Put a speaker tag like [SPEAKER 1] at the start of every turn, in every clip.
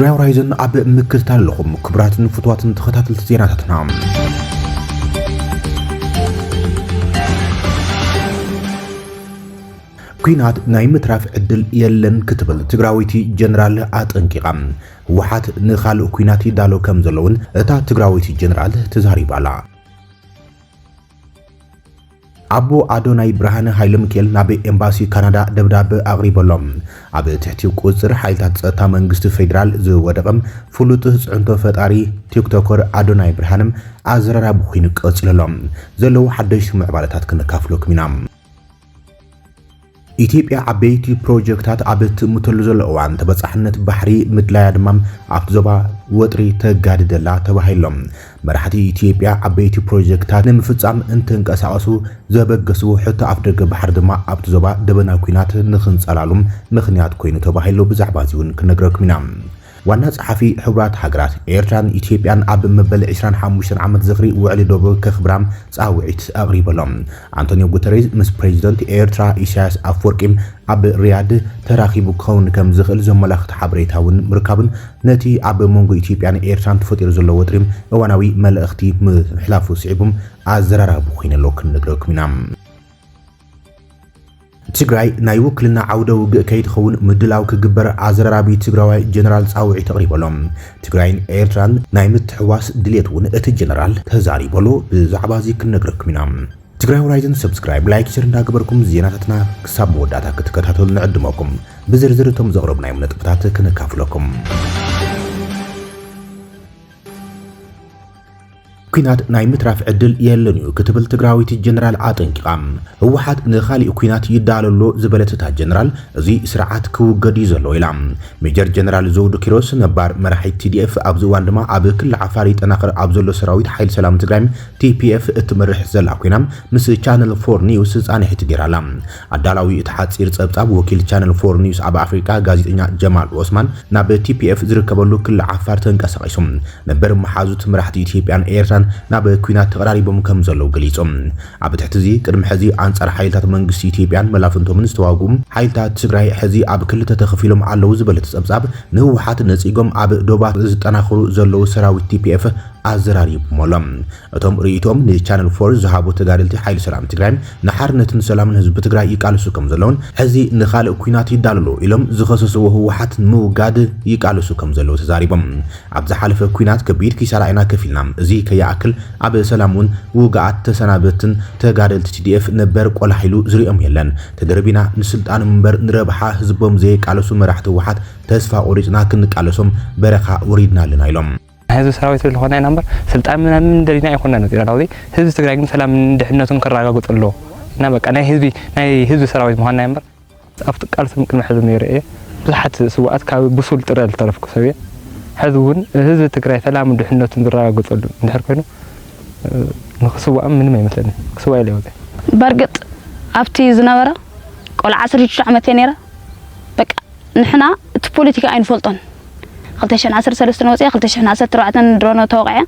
[SPEAKER 1] ትግራይ ሆራይዘን አብ ምክትታል ለኹም ክብራትን ፍትዋትን ተኸታተልቲ ዜናታትና ኩናት ናይ ምትራፍ ዕድል የለን ክትብል ትግራዊቲ ጀነራል አጠንቂቃ ወሓት ንኻል ኩናት ይዳሎ ከም ዘለውን እታ ትግራዊቲ ጀነራል ተዛሪባላ አቦ አዶናይ ብርሃነ ኃይለ ሚካኤል ናብ ኤምባሲ ካናዳ ደብዳቤ አቅሪበሎም ኣብ ትሕቲ ቁጽር ሓይልታት ጸጥታ መንግስቲ ፌደራል ዝወደቀም ፍሉጥ ጽዕንቶ ፈጣሪ ቲክቶከር አዶናይ ብርሃንም ኣዘራራቢ ኮይኑ ቀጽለሎም ዘለው ሓደሽቲ ምዕባለታት ክንካፍለኩም ኢና ኢትዮጵያ ዓበይቲ ፕሮጀክታት ኣብት ምትሉ ዘለዋን ተበጻሕነት ባሕሪ ምድላያ ድማ ኣብቲ ዞባ ወጥሪ ተጋድደላ ተባሂሎም መራሕቲ ኢትዮጵያ ዓበይቲ ፕሮጀክታት ንምፍጻም እንትንቀሳቀሱ ዘበገሱ ሕቶ ኣፍደገ ባሕር ድማ ኣብቲ ዞባ ደበና ኩናት ንኽንጸላሉም ምኽንያት ኮይኑ ተባሂሉ ብዛዕባ ዚውን ክነግረኩም ኢና ዋና ጸሓፊ ሕብራት ሃገራት ኤርትራን ኢትዮጵያን ኣብ መበል 25 ዓመት ዝኽሪ ውዕሊ ዶቦ ከኽብራም ጻውዒት ኣቕሪበሎም አንቶኒዮ ጉተሬዝ ምስ ፕሬዚደንት ኤርትራ ኢሳያስ አፈወርቂም ኣብ ሪያድ ተራኺቡ ክኸውን ከም ዝኽእል ዘመላኽት ሓበሬታውን ምርካብን ነቲ ኣብ መንጎ ኢትዮጵያን ኤርትራን ተፈጢሩ ዘሎ ወጥሪም እዋናዊ መልእኽቲ ምሕላፉ ስዒቡም ኣዘራራቢ ኮይነሎ ክንነግረኩም ኢና ትግራይ ናይ ውክልና ዓውደ ውግእ ከይትኸውን ምድላው ክግበር ኣዘራራቢ ትግራዋይ ጀነራል ጻውዒት ተቕሪበሎም ትግራይን ኤርትራን ናይ ምትሕዋስ ድሌትውን እቲ ጀነራል ተዛሪበሎ ብዛዕባ እዚ ክንነግረኩም ኢና ትግራይ ሆራይዘን ሰብስክራይብ ላይክ ሼር እንዳገበርኩም ዜናታትና ክሳብ መወዳእታ ክትከታተሉ ንዕድመኩም ብዝርዝር እቶም ዘቕረብናዮም ነጥብታት ክንካፍለኩም ኩናት ናይ ምትራፍ ዕድል የለን እዩ ክትብል ትግራዊት ጀነራል አጠንቂቃም ህወሓት ንኻሊእ ኩናት ይዳለሎ ዝበለትታ ጀነራል እዚ ስርዓት ክውገድ ዘሎ ኢላ ሜጀር ጀነራል ዘውዱ ኪሮስ ነባር መራሒ TDF ኣብ ዝዋን ድማ ኣብ ክልል ዓፋር ይጠናኸር ኣብ ዘሎ ሰራዊት ሓይል ሰላም ትግራይ TPF እትመርሕ ዘላ ኮይና ምስ ቻነል 4 ኒውስ ጻንሒት ጌራላ ኣዳላዊ እቲ ሓጺር ጸብጻብ ወኪል ቻነል 4 ኒውስ ኣብ ኣፍሪካ ጋዜጠኛ ጀማል ኦስማን ናብ TPF ዝርከበሉ ክልል ዓፋር ተንቀሳቒሶም ነበር መሓዙት መራሕቲ ኢትዮጵያን ኤርትራ ናብ ኩናት ተቀራሪቦም ከም ዘለው ገሊጾም ኣብ ትሕቲ እዚ ቅድሚ ሕዚ አንጻር ሓይልታት መንግስቲ ኢትዮጵያን መላፍንቶምን ዝተዋጉም ሓይልታት ትግራይ ሕዚ ኣብ ክልተ ተኸፊሎም ኣለው ዝበለት ጸብጻብ ንህወሓት ነጺጎም ኣብ ዶባ ዝጠናኸሩ ዘለው ሰራዊት TPF ኣዘራሪቦም እቶም ርእይቶም ንቻነል 4 ዝሃቦ ተጋደልቲ ሓይል ሰላም ትግራይ ንሓርነትን ሰላምን ህዝቢ ትግራይ ይቃልሱ ከም ዘለውን ሕዚ ንኻልእ ኩናት ይዳለሉ ኢሎም ዝኸሰስዎ ህወሓት ምውጋድ ይቃልሱ ከም ዘለው ተዛሪቦም ኣብ ዝሓለፈ ኩናት ከቢድ ኪሳራ ኢና ከፊልና እዚ ከያኣክል ኣብ ሰላሙን ውጋኣት ተሰናበትን ተጋደልቲ TDF ነበር ቆላሒሉ ዝሪኦም የለን ተደርቢና ንስልጣን መንበር ንረብሓ ህዝቦም ዘይቃልሱ መራሕቲ ህወሓት ተስፋ ቆሪጽና ክንቃለሶም በረኻ ወሪድና ኣለና ኢሎም
[SPEAKER 2] هذا سراويت اللي هنا نمبر سلطان من درينا يكون نتيجة راوي هذا تقرأ من سلام دحنتهم كراجع قلت له نبقى أنا هذا سراويت مهنا نمبر أفتكر ممكن حزم يرئي لحد سواء كبسول ترى الطرف كسوية هذا تقرأ سلام دحنتهم كراجع قلت له نحركينه نخسوا من ما مثلا سواء اللي هذا
[SPEAKER 3] برقت أفتي زنابرة قال عصر يشرع متينيرة بق نحنا البوليتيكا أين فلطن خلتشن عصر سلسلة وصية خلتشن عصر تروعتن درونة توقعية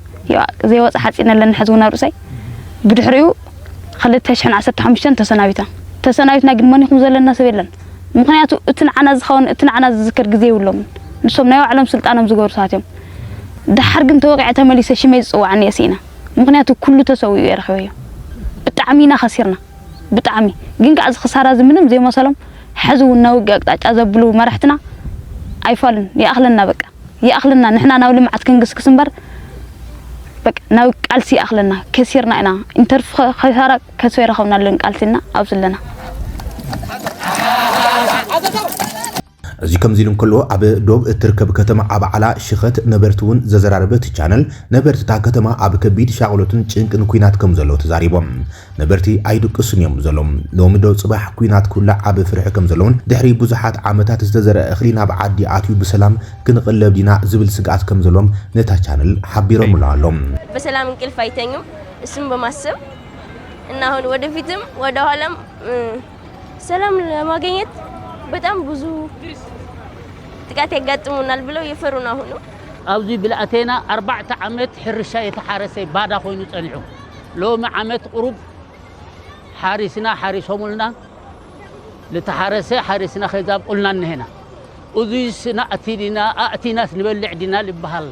[SPEAKER 3] زي وصح حسين اللي نحزونا رؤسي بدحريو خلتشن عصر تحمشن تسناويتنا قد ما نخم زل الناس بيلن ممكن ياتو اتنعنا ذكر جزي ولهم نصوم نيو علم سلطانهم زغور ساعتهم دحرقن توقعتها مليسة شميز او عن ياسينا ممكن ياتو كله تسوي يرخويه بتعمينا خسرنا بتعمي جنك عز خسارة زمنهم زي ما سلام حزونا وقاقطاج ازبلو مرحتنا ايفالن يا اخلنا بقى يا اخلنا نحنا ناول معت كنقسقس نبر بقى ناو قالسي اخلنا كثيرنا انا انترف خساره كسويره خمنا لن قالسنا ابزلنا
[SPEAKER 1] እዚ ከም ዚሉን ከሎ ኣብ ዶብ እትርከብ ከተማ ኣብ ዓላ ሽኸት ነበርቱን ዘዘራረበት ቻነል ነበርታ ከተማ ኣብ ከቢድ ሻቅሎትን ጭንቅን ኩናት ከም ዘሎ ተዛሪቦም ነበርቲ ኣይድቅሱን እዮም ዘሎም ሎሚ ዶ ጽባሕ ኩናት ኩላ ኣብ ፍርሕ ከም ዘለውን ድሕሪ ብዙሓት ዓመታት ዝተዘረአ እኽሊ ናብ ዓዲ ኣትዩ በሰላም ክንቅለብ ዲና ዝብል ስጋት ከም ዘሎም ነታ ቻነል ሓቢሮም ኣለዎም
[SPEAKER 4] በሰላም እንቅልፍ አይተኙም እሱም በማሰብ እና አሁን ወደፊትም ወደ ኋላም ሰላም ለማግኘት በጣም ብዙ ጥቃት ያጋጥሙናል ብለው የፈሩና ሆኖ
[SPEAKER 5] አብዚ ብላአቴና 4 ዓመት ሕርሻ የተሓረሰ ባዳ ኮይኑ ጸኒዑ ሎሚ ዓመት ቁሩብ ሓሪስና ሓሪሶሙልና ለተሓረሰ ሓሪስና ከዛብ ቁልና ነህና أذيسنا أتيناس نبلع دينا لبهال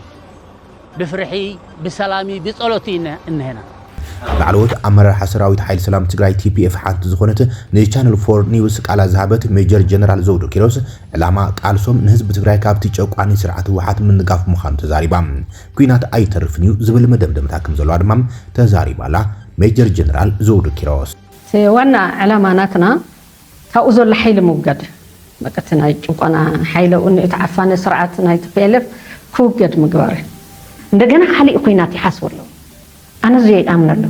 [SPEAKER 5] بفرحي بسلامي بصلوتينا إن هنا
[SPEAKER 1] بعلوت أمر حسراوي حيل سلام تجري TPF حانت زخونته نيشانل 4 نيوز على ذهبت ميجر جنرال زودو كيروس العما قالسوم نهزب تجري كابتي تشوقاني سرعة وحات من نقاف مخان تزاريبام كوينات أي ترفنيو زبل مدمدم تاكم زلو أدمام تزاريبا لا ميجر جنرال زودو كيروس
[SPEAKER 6] سيوانا علاماتنا كأوزو لحيل موجد بقتنا يجوقنا حيل وني تعفاني سرعتنا يتفيلف كوجد مقباري ndagana xali qoynati xaswalo ana zey amnalo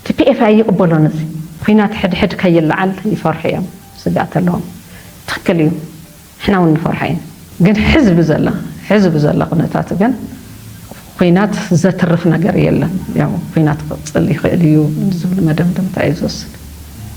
[SPEAKER 6] TPF ay qbolonas qoynati xid kayilal يفرحيهم سقات لهم تخكليو احنا ونفرحين قد حزب زلا قناتات قن qoynat زترف ነገር የለም ያው qoynat قصلي خيليو زبل مدمدم تعيزوس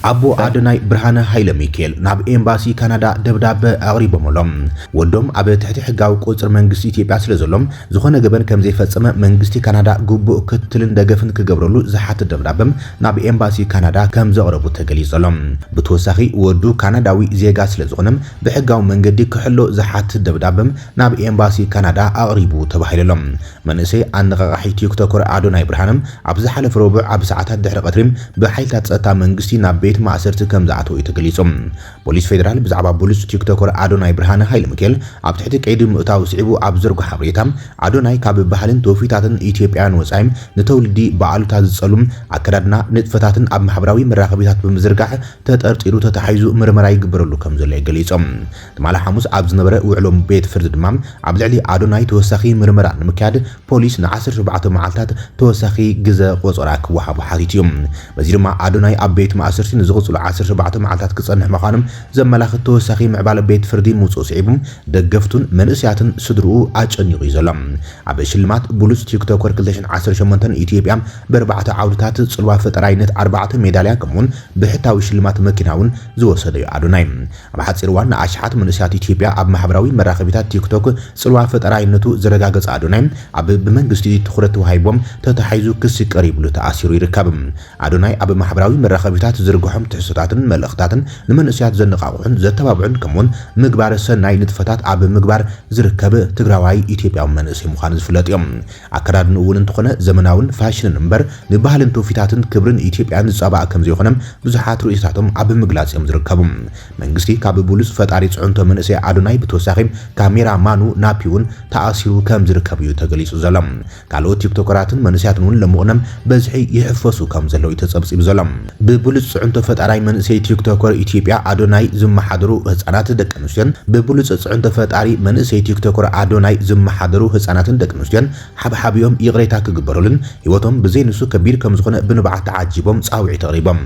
[SPEAKER 1] أبو أدناي برهانة هايلا ميكيل ناب إمباسي كندا دبداب أغريب مولم ودوم أبي تحت حقاو قوتر منغستي تيباس لزلوم زخونا جبن كم زي فتسما منغستي كندا قوبو كتلن دقفن كقبرلو زحات الدبدابم ناب إمباسي كندا كم زغربو تقلي زلوم بتوساخي ودو كنداوي زيغاس لزغنم بحقاو منغدي كحلو زحات الدبدابم ناب إمباسي كندا أغريبو تبحيللوم منسي أنغاقحي تيكتوكور أدناي برهانم أبزحال فروبع أبساعتها دحر قدريم بحيلتات سأتا منغستي ناب ما أسرت كم زعتو يتقليصم بوليس فيدرال بزعبا بوليس تيكتوكر أدوناي برهانة هايل مكيل عبتحتي قيد مؤتاو سعبو عبزرقو حبريتام أدوناي كاب بحالن توفيتاتن إثيوبيان وزايم نتولدي بعالو تازصلوم أكدادنا نتفتاتن أب محبراوي مراقبيتات بمزرقاح تتأرطيرو تتحيزو مرمراي قبرلو كم زلي قليصم تمالا حموس عبزنبرا وعلوم بيت فرد دمام عبدالعلي أدوناي توساخي مرمران مكاد بوليس نعصر شبعاتو معالتات توساخي قزا قوصراك وحابو حاتيتيوم بزير ما أدوناي أب بيت مأسرتين زغصلو 17 معلتات كصنح مخانم زملاخ توساخي معبال بيت فردي موصو سعيبم دغفتون منسياتن صدرو اچنيو يزلم اب شلمات بولس تيكتوكر 2018 ኢትዮጵያ በርባዕተ ዓውድታት ጽልዋ ፈጠራይነት 4 ሜዳልያ ከመሆን በህታዊ ሽልማት መኪናውን ዝወሰደዩ አዶናይ ኣብ ሓጺር ዋና አሽሓት መንስያት ኢትዮጵያ ኣብ ማህበራዊ መራኸቢታት ቲክቶክ ጽልዋ ፈጠራይነቱ ዝረጋገጸ አዶናይ ኣብ በመንግስቲ ትኹረት ወሃይቦም ተተሓይዙ ክስ ቀሪብሉ ተኣሲሩ ይርከብ አዶናይ ኣብ ማህበራዊ መራኸቢታት ዝርግሖም ትሕሶታትን መልእኽታትን ንመንስያት ዘነቃቁን ዘተባብዑን ከመሆን ምግባር ሰናይ ንጥፈታት ኣብ ምግባር ዝርከብ ትግራዋይ ኢትዮጵያዊ መንስይ ምዃኑ ዝፍለጥ እዮም አከዳድን እውን እንትኾነ ዘመናውን ፋሽንን እምበር ንባህልን ትውፊታትን ክብርን ኢትዮጵያን ዝጻባእ ከም ዘይኾነም ብዙሓት ርእይታቶም ኣብ ምግላጽ እዮም ዝርከቡ መንግስቲ ካብ ቡሉስ ፈጣሪ ጽዑንቶ መንስይ አዶናይ ብተወሳኺ ካሜራማኑ ናፒውን ተኣሲሩ ከም ዝርከብ እዩ ተገሊጹ ዘሎ ካልኦት ቲክቶከራትን መንስያትን እውን ለምቕነም በዝሒ ይሕፈሱ ከም ዘለው ተጸብጺቡ ዘሎ ብቡሉስ ጽዑንቶ ፈጣራይ መንስይ ቲክቶከር ኢትዮጵያ አዶናይ ዝመሓደሩ ህፃናት ደቂ ኣንስትዮን ብቡሉስ ጽዑንቶ ፈጣሪ መንስይ ቲክቶከር አዶናይ ዝመሓደሩ ህፃናትን ደቂ ኣንስትዮን ሓብሓቢዮም ይቕሬታ ክግበሩልን ህይወቶም ብዘይንሱ ከቢድ ከም ዝኾነ ብንብዓት ተዓጂቦም ጻውዒ ተቕሪቦም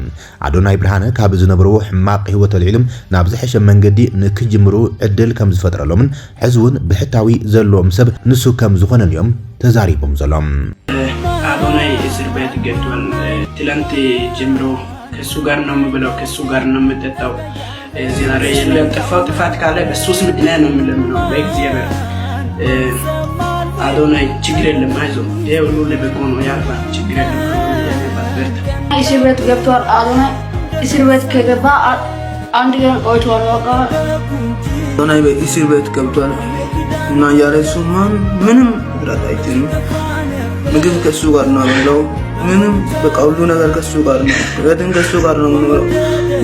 [SPEAKER 1] አዶናይ ብርሃነ ካብ ዝነበርዎ ሕማቕ ህይወት ተልዒሎም ናብ ዝሐሸ መንገዲ ንክጅምሩ ዕድል ከም ዝፈጥረሎምን ሕዝውን ብሕታዊ ዘለዎም ሰብ ንሱ ከም ዝኾነን እዮም ተዛሪቦም ዘሎም
[SPEAKER 7] አዶናይ እስር ቤት ገብቷል ትላንት ጀምሮ ከሱ ጋር ነው የምበላው ከሱ ጋር ነው የምጠጣው ዛሬ የለም ጠፋው ጥፋት ካለ በሱስ ምክንያት ነው የምለምነው በእግዚአብሔር አዶናይ ችግር የለም አይዞህ ይሄ ሁሉ ለበጎ ነው ያልፋል ችግር የለም
[SPEAKER 3] እስር ቤት ገብቷል አዶናይ እስር ቤት ከገባ አንድ ቀን ቆይቷል በቃ
[SPEAKER 8] አዶናይ እስር ቤት ገብቷል እና ያለሱ ምንም ብራት አይተንም ምግብ ከሱ ጋር ነው ያለው ምንም በቃ ሁሉ ነገር ከሱ ጋር ነው ወደን ከሱ ጋር ነው የሚኖረው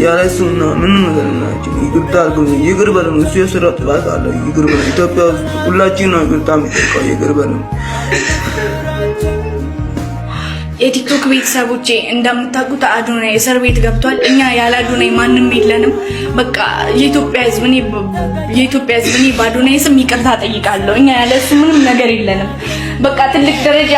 [SPEAKER 8] ያለሱና ምንም ነገር ናቸው ይግርታሉ ይግርበሉ እሱ የሰራው ጥፋት አለ ይግርበሉ ኢትዮጵያ ሁላችን ነው ይግርታም ይግርበሉ
[SPEAKER 9] የቲክቶክ ቤተሰቦቼ እንደምታውቁት አዶናይ እስር ቤት ገብቷል እኛ ያለ አዶናይ ማንንም የለንም በቃ የኢትዮጵያ ሕዝብ እኔ በአዶናይ ስም ይቅርታ ጠይቃለሁ እኛ ያለሱ ምንም ነገር የለንም በቃ ትልቅ ደረጃ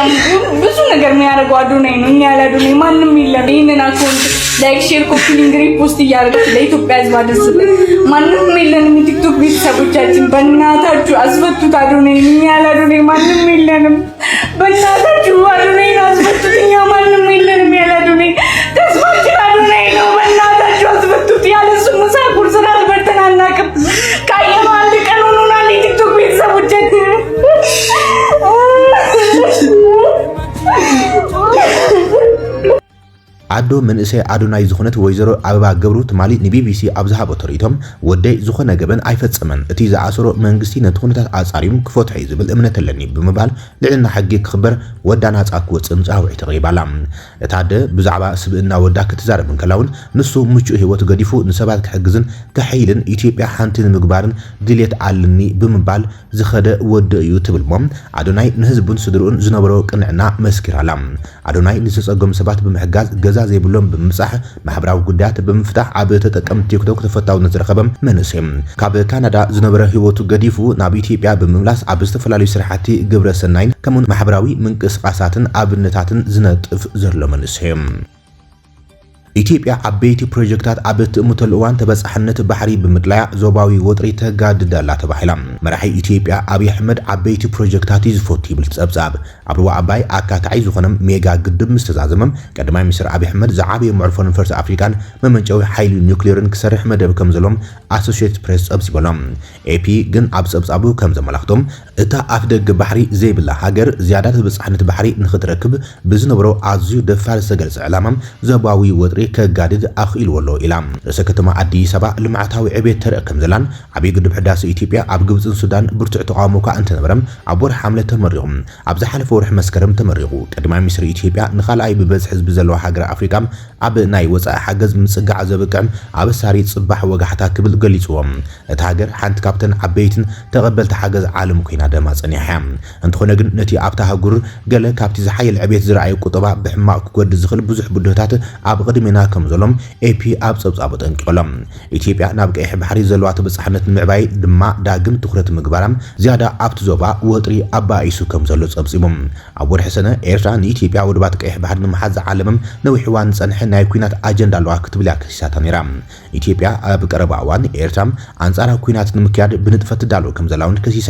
[SPEAKER 9] ብዙ ነገር የሚያደርገው አዶናይ ነው እኛ ያለ አዶናይ ማንንም የለንም ይሄንን አካውንት ላይክ ሼር ኮፒ ሊንክ ሪፖስት እያደረጋችሁ ለኢትዮጵያ ሕዝብ አድርሱልን ማንንም የለንም የቲክቶክ ቤተሰቦቻችን በእናታችሁ አስፈቱት አዶናይ እኛ ያለ አዶናይ ማንንም የለንም በእናታችሁ አዶናይ አስፈቱት እኛ ማንንም የለንም ያለ አዶናይ ተስፋችን አዶናይ ነው በእናታችሁ አስፈቱት ያለ እሱ ምሳ ቁርስ በልተን አናውቅም ካየነው አንድ ቀን ሆኖናል የቲክቶክ ቤተሰቦቻችን
[SPEAKER 1] አዶ መንእሰ አዶናይ ዝኾነት ወይዘሮ አበባ ገብሩ ትማሊ ንቢቢሲ ኣብዝሃ በተሪቶም ወደይ ዝኾነ ገበን ኣይፈጽመን እቲ ዝኣሰሮ መንግስቲ ነቲ ኩነታት ኣጻሪሙ ክፈትሕ እዩ ዝብል እምነት ኣለኒ ብምባል ልዕልና ሕጊ ክኽበር ወዳ ናጻ ክወፅን ጻውዒት ተቕሪባላ እታ ደ ብዛዕባ ስብእና ወዳ ክትዛረብ እንከላውን ንሱ ምቹእ ህይወት ገዲፉ ንሰባት ክሕግዝን ክሕይልን ኢትዮጵያ ሓንቲ ንምግባርን ድሌት ኣለኒ ብምባል ዝኸደ ወዲ እዩ ትብል ሞ ኣዶናይ ንህዝቡን ስድሩን ዝነበሮ ቅንዕና መስኪራላ ኣዶናይ ንዝጸገሙ ሰባት ብምሕጋዝ ገዛ ዘይብሎም ብምጻሕ ማሕበራዊ ጉዳያት ብምፍታሕ ኣብ ተጠቀምቲ ቲክቶክ ተፈታውነት ዝረኸበም መንእሰይ ካብ ካናዳ ዝነበረ ህይወቱ ገዲፉ ናብ ኢትዮጵያ ብምምላስ ኣብ ዝተፈላለዩ ስራሕቲ ግብረ ሰናይን ከምኡን ማሕበራዊ ምንቅስቃሳትን ኣብነታትን ዝነጥፍ ዘሎ መንእሰይ ኢትዮጵያ ዓበይቲ ፕሮጀክታት ኣብ ትእምተሉ እዋን ተበጻሕነት ባሕሪ ብምድላያ ዞባዊ ወጥሪ ተጋድዳላ ተባሂላ መራሒ ኢትዮጵያ አብይ አሕመድ ዓበይቲ ፕሮጀክታት ዝፈቱ ይብል ጸብጻብ ኣብ ሩባ ኣባይ ኣካታዒ ዝኾነ ሜጋ ግድብ ምስተዛዘመም ቀዳማይ ሚኒስትር አብይ አሕመድ ዝዓበየ መዕርፎ ነፈርቲ አፍሪካን መመንጨዊ ሓይሊ ኒውክሌርን ክሰርሕ መደብ ከም ዘሎም ኣሶሲየትድ ፕሬስ ጸብጺቦም ኤፒ ግን ኣብ ጸብጻቡ ከም ዘመላኽቶም እታ ኣፍ ደገ ባሕሪ ዘይብላ ሃገር ዝያዳ ተበጻሕነት ባሕሪ ንኽትረክብ ብዝነበሮ ኣዝዩ ደፋር ዝተገልጸ ዕላማ ዞባዊ ወጥሪ ከጋድድ ኣኽኢል ወሎ ኢላ ርእሰ ከተማ አዲስ አበባ ልምዓታዊ ዕቤት ተርኢ ከም ዘላን ዓብይ ግድብ ሕዳሴ ኢትዮጵያ ኣብ ግብፅን ሱዳን ብርቱዕ ተቃውሞ ካ እንተነበረም ኣብ ወርሒ ሓምለ ተመሪቑ ኣብ ዝሓለፈ ወርሒ መስከረም ተመሪቑ ቀዳማይ ሚኒስትር ኢትዮጵያ ንኻልኣይ ብበዝሒ ህዝቢ ዘለዋ ሃገር ኣፍሪካ ኣብ ናይ ወፃኢ ሓገዝ ምጽጋዕ ዘብቅዕ ኣበሳሪ ጽባሕ ወጋሕታ ክብል ገሊጽዎም እቲ ሃገር ሓንቲ ካብተን ዓበይትን ተቐበልቲ ሓገዝ ዓለም ኮይና ደማ ጸኒሓ እንተኾነ ግን ነቲ ኣብታ ሃገር ገለ ካብቲ ዝሓየል ዕቤት ዝረኣዩ ቁጠባ ብሕማቕ ክጎድእ ዝኽእል ብዙሕ ቡድታት ኣብ ቅድሜና ከም ዘሎም ኤፒ ኣብ ጸብጻቡ ጠንቂቖሎም ኢትዮጵያ ናብ ቀይሕ ባሕሪ ዘለዋ ተበጻሕነት ንምዕባይ ድማ ዳግም ትኩረት ምግባራም ዝያዳ ኣብቲ ዞባ ወጥሪ ኣባይሱ ከም ዘሎ ጸብጺቦም ኣብ ወርሒ ሰነ ኤርትራ ንኢትዮጵያ ወድባት ቀይሕ ባሕሪ ንምሓዝ ዓለምም ነዊሕ እዋን ጸንሐ ናይ ኩናት ኣጀንዳ ኣለዋ ክትብል ከሲሳታ ነይራ ኢትዮጵያ ኣብ ቀረባ እዋን ኤርትራ ኣንጻራዊ ኩናት ንምክያድ ብንጥፈት ትዳሎ ከም ዘላውን ከሲሳ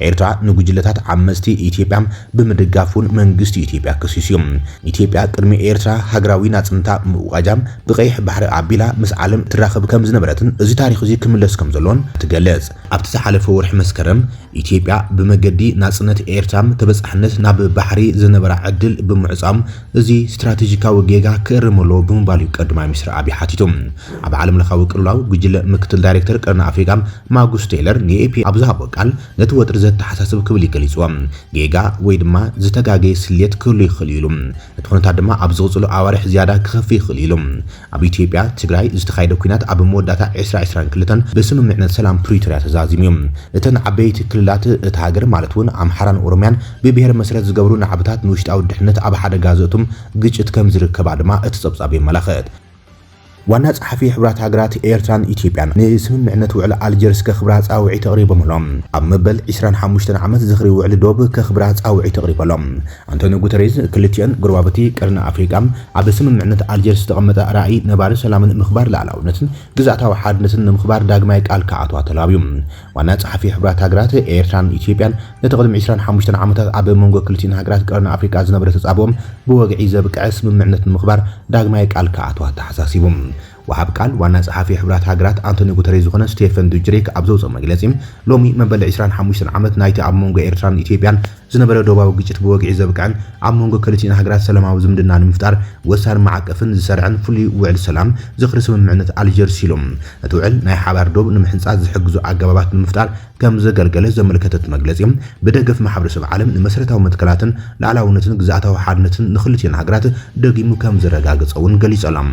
[SPEAKER 1] ኤርትራ ንጉጅለታት ዓመስቲ ኢትዮጵያ ብምድጋፉን መንግስቲ ኢትዮጵያ ከሲስዮም ኢትዮጵያ ቅድሚ ኤርትራ ሃገራዊ ናጽንታ ዋጃም ብቀይሕ ባሕሪ ኣቢላ ምስ ዓለም ትራኸብ ከም ዝነበረትን እዚ ታሪኽ እዚ ክምለስ ከም ዘሎን ትገለጽ ኣብቲ ዝሓለፈ ወርሒ መስከረም ኢትዮጵያ ብመገዲ ናጽነት ኤርትራ ተበጻሕነት ናብ ባሕሪ ዝነበራ ዕድል ብምዕጻም እዚ ስትራቴጂካዊ ጌጋ ክርመሎ ብምባሉ ቀዳማይ ሚኒስትር አብይ ሓቲቶም ኣብ ዓለም ለኻዊ ቅልውላው ጉጅለ ምክትል ዳይሬክተር ቀርና ኣፍሪካ ማጉስ ቴይለር ንኤፒ ኣብ ዝሃቦ ቃል ነቲ ወጥሪ ዘተሓሳስብ ክብል ይገሊጽዎም ጌጋ ወይ ድማ ዝተጋገየ ስሌት ክህሉ ይኽእል ኢሉ እቲ ኩነታት ድማ ኣብ ዝቕጽሉ ኣዋርሕ ዝያዳ ክኸፊ ይኽእል ኢሉ ኣብ ኢትዮጵያ ትግራይ ዝተኻየደ ኩናት ኣብ መወዳእታ 2022 ብስምምዕነት ሰላም ፕሪቶሪያ ተዛዚሞም እተን ዓበይቲ ክልላት እቲ ሃገር ማለት እውን ኣምሓራን ኦሮምያን ብብሔር መሰረት ዝገብሩ ንዓብታት ንውሽጣዊ ድሕነት ኣብ ሓደጋ ዘእቱም ግጭት ከም ዝርከባ ድማ እቲ ጸብጻብ የመላኽት ዋና ጸሐፊ ሕብራት ሃገራት ኤርትራን ኢትዮጵያን ንስምምዕነት ውዕል አልጀርስ ከኽብራ ጻውዒ ተቕሪቦምሎም ኣብ መበል 25 ዓመት ዝኽሪ ውዕል ዶብ ከኽብራ ጻውዒ ተቕሪቦሎም አንቶኒዮ ጉተሬዝ ክልቲአን ጎረባብቲ ቀርኒ ኣፍሪካ ኣብ ስምምዕነት አልጀርስ ተቐመጠ ራእይ ነባሪ ሰላምን ምኽባር ላዕላውነትን ግዛእታዊ ሓድነትን ንምኽባር ዳግማይ ቃል ከኣትዋ ተላብዩ ዋና ጸሐፊ ሕብራት ሃገራት ኤርትራን ኢትዮጵያን ነተቕድሚ 25 ዓመታት ኣብ መንጎ ክልቲአን ሃገራት ቀርኒ ኣፍሪካ ዝነበረ ተጻብኦም ብወግዒ ዘብቅዐ ስምምዕነት ንምኽባር ዳግማይ ቃል ከኣትዋ ተሓሳሲቦም وهاب قال وانا صحافي حبرات هاجرات أنتونيو غوتريز وخنا ستيفن دوجريك أبزوز مجلسهم لومي من بل 25 عامت نايتي أمونغ إيرتران إثيوبيان ዝነበረ ዶባዊ ግጭት ብወግዒ ዘብቃን ኣብ መንጎ ክልቲአን ሃገራት ሰላማዊ ዝምድና ንምፍጣር ወሳር ማዕቀፍን ዝሰርዕን ፍሉይ ውዕል ሰላም ዝኽሪ ስምምዕነት አልጀርስ ኢሎም እቲ ውዕል ናይ ሓባር ዶብ ንምሕንጻት ዝሕግዙ ኣገባባት ንምፍጣር ከም ዘገልገለ ዘመልከተት መግለጺ ብደገፍ ማሕበረሰብ ዓለም ንመሰረታዊ መትከላትን ላዕላውነትን ግዛእታዊ ሓድነትን ንክልቲአን ሃገራት ደጊሙ ከም ዘረጋግጸውን ገሊጾም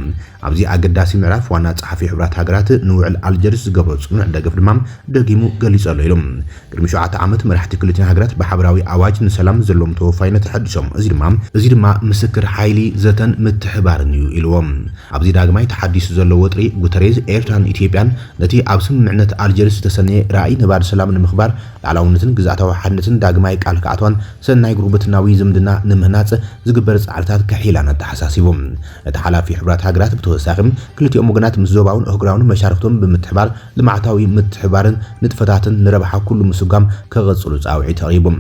[SPEAKER 1] ኣብዚ ኣገዳሲ ምዕራፍ ዋና ጸሐፊ ሕብራት ሃገራት ንውዕል አልጀርስ ዝገበሩ ጽኑዕ ደገፍ ድማ ደጊሙ ገሊጾሎ ኢሎም ቅድሚ 7 ዓመት መራሕቲ ክልቲአን ሃገራት ብሓበራዊ አዋጅ ንሰላም ዘሎም ተወፋይነት ተሐድሶም እዚ ድማ ምስክር ሓይሊ ዘተን ምትሕባርን እዩ ኢልዎም ኣብዚ ዳግማይ ተሐዲሱ ዘሎ ወጥሪ ጉተሬዝ ኤርትራን ኢትዮጵያን ነቲ ኣብ ስምምዕነት አልጀርስ ተሰነየ ራእይ ነባር ሰላም ንምኽባር ላዕላውነትን ግዛእታዊ ሓድነትን ዳግማይ ቃል ከኣትዋን ሰናይ ጉርብትናዊ ዝምድና ንምህናጽ ዝግበር ጻዕርታት ከሒላና ተሓሳሲቦም እቲ ሓላፊ ሕብራት ሃገራት ብተወሳኺም ክልቲኦም ወገናት ምስ ዞባውን ኣህጉራውን መሻርክቶም ብምትሕባር ልማዓታዊ ምትሕባርን ንጥፈታትን ንረብሓ ኩሉ ምስጋም ከቐጽሉ ጻውዒ ተቕሪቦም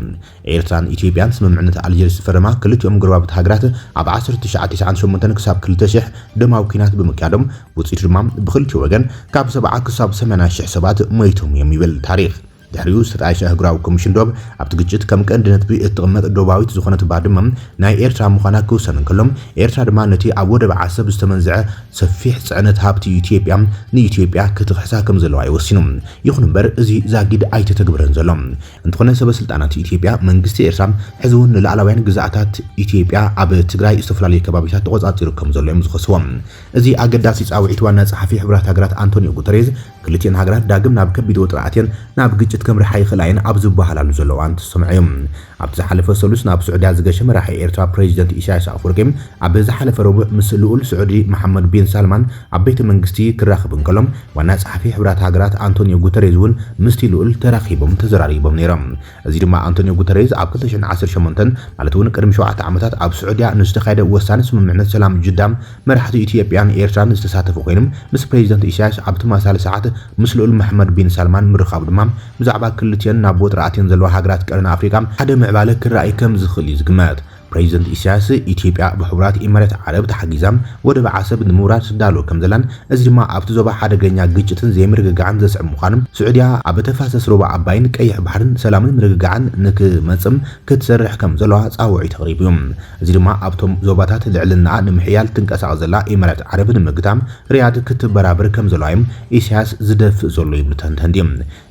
[SPEAKER 1] ኤርትራን ኢትዮጵያን ስምምዕነት አልጀርስ ፈረማ ክልቲኦም ጎረባብቲ ሃገራት ኣብ 1998 ክሳብ 2000 ደማዊ ኩናት ብምክያዶም ውጽኢት ድማ ብክልቲኡ ወገን ካብ 70 ክሳብ 80 ሺህ ሰባት ሞይቶም የሚብል ታሪኽ ድሕሪኡ ዝተጣየሸ ህግራዊ ኮሚሽን ዶብ ኣብቲ ግጭት ከም ቀንዲ ነጥቢ እትቕመጥ ዶባዊት ዝኾነት ባድመ ናይ ኤርትራ ምዃና ክውሰን እንከሎም ኤርትራ ድማ ነቲ ኣብ ወደብ ዓሰብ ዝተመንዝዐ ሰፊሕ ጽዕነት ሃብቲ ኢትዮጵያ ንኢትዮጵያ ክትኽሕሳ ከም ዘለዋ ይወሲኑ ይኹን እምበር እዚ ዛጊድ ኣይተተግብረን ዘሎ እንትኾነ ሰበስልጣናት ኢትዮጵያ መንግስቲ ኤርትራ ሕዚ እውን ንላዕለዋያን ግዛኣታት ኢትዮጵያ ኣብ ትግራይ ዝተፈላለዩ ከባቢታት ተቆጻጺሩ ከም ዘሎ እዮም ዝኸስዎም እዚ ኣገዳሲ ጻውዒት ዋና ጸሓፊ ሕብራት ሃገራት አንቶኒዮ ጉተሬዝ ክልቲአን ሃገራት ዳግም ናብ ከቢድ ውጥረትን ናብ ግጭት ከምርሓ ይኽእላየን ኣብ ዝበሃላሉ ዘለዋ እንትሰምዑ ኣብ ዝሓለፈ ሰሉስ ናብ ስዑድያ ዝገሸ መራሒ ኤርትራ ፕሬዚደንት ኢሳያስ ኣፈወርቂ ኣብ ዝሓለፈ ረቡዕ ምስ ልኡል ስዑዲ መሐመድ ቢን ሳልማን ኣብ ቤተ መንግስቲ ክራኸቡ እንከሎም ዋና ጸሓፊ ሕብራት ሃገራት አንቶኒዮ ጉተሬዝ እውን ምስቲ ልኡል ተራኺቦም ተዘራሪቦም ነይሮም እዚ ድማ አንቶኒዮ ጉተሬዝ ኣብ 2018 ማለት እውን ቅድሚ 7 ዓመታት ኣብ ስዑድያ ንዝተኻየደ ወሳኒ ስምምዕነት ሰላም ጅዳም መራሕቲ ኢትዮጵያን ኤርትራን ዝተሳተፉ ኮይኖም ምስ ፕሬዚደንት ኢሳያስ ኣብ ተመሳሳሊ ሰዓት ምስ ልኡል መሐመድ ቢን ሳልማን ምርኻቡ ድማ ብዛዕባ ክልቲአን ናብ ውጥረትን ዘለዋ ሃገራት ቀረን ኣፍሪካ ሓደ ምዕባለ ክረኣይ ከም ዝኽእል ይዝግመት ፕሬዚደንት ኢሳያስ ኢትዮጵያ ብሕቡራት ኢሚራት ዓረብ ተሓጊዛም ወደብ ዓሰብ ንምውራድ ትዳሎ ከም ዘላን እዚ ድማ ኣብቲ ዞባ ሓደገኛ ግጭትን ዘይምርግጋዕን ዘስዕብ ምዃኑም ስዑድያ ኣብ ተፋሰስ ሩባ ዓባይን ቀይሕ ባሕርን ሰላምን ምርግጋዕን ንክመጽም ክትሰርሕ ከም ዘለዋ ጻውዒት ተቕሪቡ እዚ ድማ ኣብቶም ዞባታት ልዕልና ንምሕያል ትንቀሳቐስ ዘላ ኢሚራት ዓረብ ንምግታም ሪያድ ክትበራበር ከም ዘለዋዮም ኢሳያስ ዝደፍእ ዘሎ ይብሉ ተንተንዲ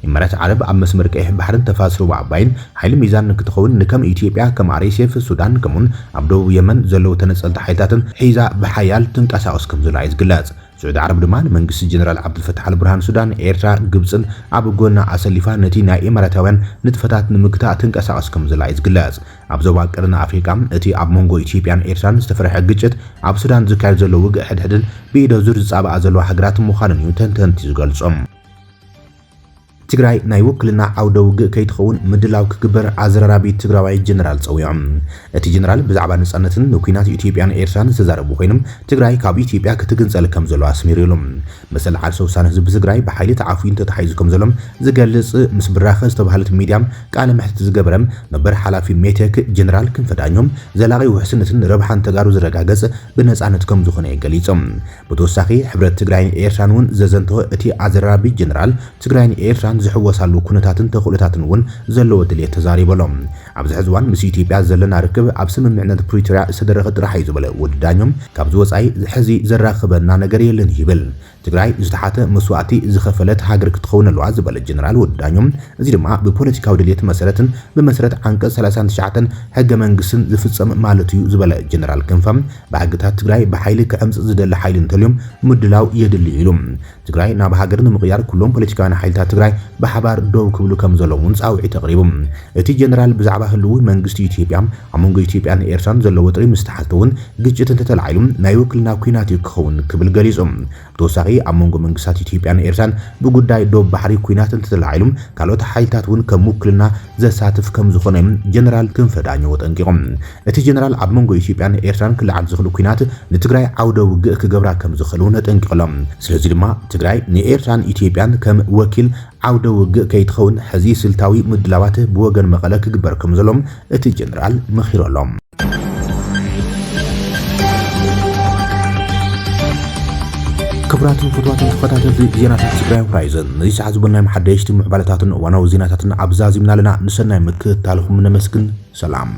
[SPEAKER 1] ኢሚራት ዓረብ ኣብ መስመር ቀይሕ ባሕርን ተፋሰስ ሩባ ዓባይን ሓይሊ ሚዛን ንክትኸውን ንከም ኢትዮጵያ ከም አርኤስኤፍ ሱዳን كمون عبدو يمن زلو تنسل تحيتاتن حيزا بحيال تنقساوس كم زلو عايز قلاص سعود عرب دمان منقس جنرال عبد الفتاح البرهان سودان إيرترا قبصن عبو قولنا أسلفا نتي نا إماراتاوان نتفتات نمكتا تنقساوس كم زلو عايز قلاص عب زواق قرنا أفريقا اتي عب مونغو إثيوبيان إيرتران استفرح قجت عب سودان زكار زلو وق حد حدن بيدو زور زعب أزلو حقرات مخانن يوتن تنتيزقال صم تግራይ ናይ ውክልና ዓውደ ውግእ ከይትኸውን ምድላው ክግበር ኣዘራራቢ ትግራዋይ ጀነራል ጸውዮም እቲ ጀነራል ብዛዕባ ነጻነትን ንኩናት ኢትዮጵያን ኤርትራን ዝተዛረቡ ኮይኖም ትግራይ ካብ ኢትዮጵያ ክትግንጸል ከም ዘሎ ኣስሚሩሎም መሰል ዓርሰ ውሳነ ህዝቢ ትግራይ ብሓይሊ ተዓፍዩን ተታሒዙ ከም ዘሎም ዝገልጽ ምስ ብራኸ ዝተባሃለት ሚድያም ቃለ መሕትት ዝገበረም ነበር ሓላፊ ሜቴክ ጀነራል ክንፈዳኞም ዘላቂ ውሕስነትን ረብሓን ተጋሩ ዝረጋገጽ ብነጻነት ከም ዝኾነ ገሊጾም ብተወሳኺ ሕብረት ትግራይን ኤርትራን እውን ዘዘንቶ እቲ ኣዘራራቢ ጀነራል ትግራይን ኤርትራን ዝሕወሳሉ ኩነታትን ተኽእሎታትን እውን ዘለዎ ድሌት ተዛሪበሎም ኣብዚ ሕዝዋን ምስ ኢትዮጵያ ዘለና ርክብ ኣብ ስምምዕነት ፕሪቶሪያ ዝተደረኸ ጥራሕ እዩ ዝበለ ወድዳኞም ካብ ዝወጻኢ ሕዚ ዘራኽበና ነገር የለን ይብል ትግራይ ዝተሓተ መስዋዕቲ ዝኸፈለት ሃገር ክትኸውን ኣለዋ ዝበለ ጀነራል ወድዳኞም እዚ ድማ ብፖለቲካዊ ድሌት መሰረትን ብመሰረት አንቀጽ 39 ሕገ መንግስትን ዝፍጸም ማለት እዩ ዝበለ ጀነራል ክንፈም ብሕግታት ትግራይ ብሓይሊ ክዕምጽ ዝደሊ ሓይሊ እንተልዮም ምድላው የድሊ ኢሉ ትግራይ ናብ ሃገር ንምቕያር ኩሎም ፖለቲካውያን ሓይልታት ትግራይ بحبار دو كبلو كم زلوون صاوعي تقريبا اتي جنرال بزعبه هلو منغست ኢትዮጵያ አሞንጎ ኢትዮጵያን ኤርትራን ዘሎ ወጥሪ ምስተሓልተውን ግጭትን ተተላዓይሉም ናይ ውክልና ኩናት ይክኸውን ክብል ገሊጾም ተወሳኺ አሞንጎ መንግስታት ኢትዮጵያን ኤርትራን ብጉዳይ ዶብ ባሕሪ ኩናትን ተተላዓይሉም ካልኦት ሓይልታት እውን ከም ውክልና ዘሳትፍ ከም ዝኾነ ጀነራል ክንፈዳኞ ወጠንቂቆም እቲ ጀነራል አሞንጎ ኢትዮጵያን ኤርትራን ክልዓል ዝኽሉ ኩናት ንትግራይ ዓውደ ውግእ ክገብራ ከም ዝኽእሉ ነጠንቂቆም ስለዚ ድማ ትግራይ ንኤርትራን ኢትዮጵያን ከም ወኪል عودة وجه كيتخون حزي سلتاوي مدلوات بوجن مقالة كبر كم زلهم اتي جنرال مخير لهم كبرات وفتوات انتقادات زينات تجري هورايزن ليس عزبنا محدش تم حبالتات وانا وزينات عبزازي من لنا نسنا مكتالهم من مسكن سلام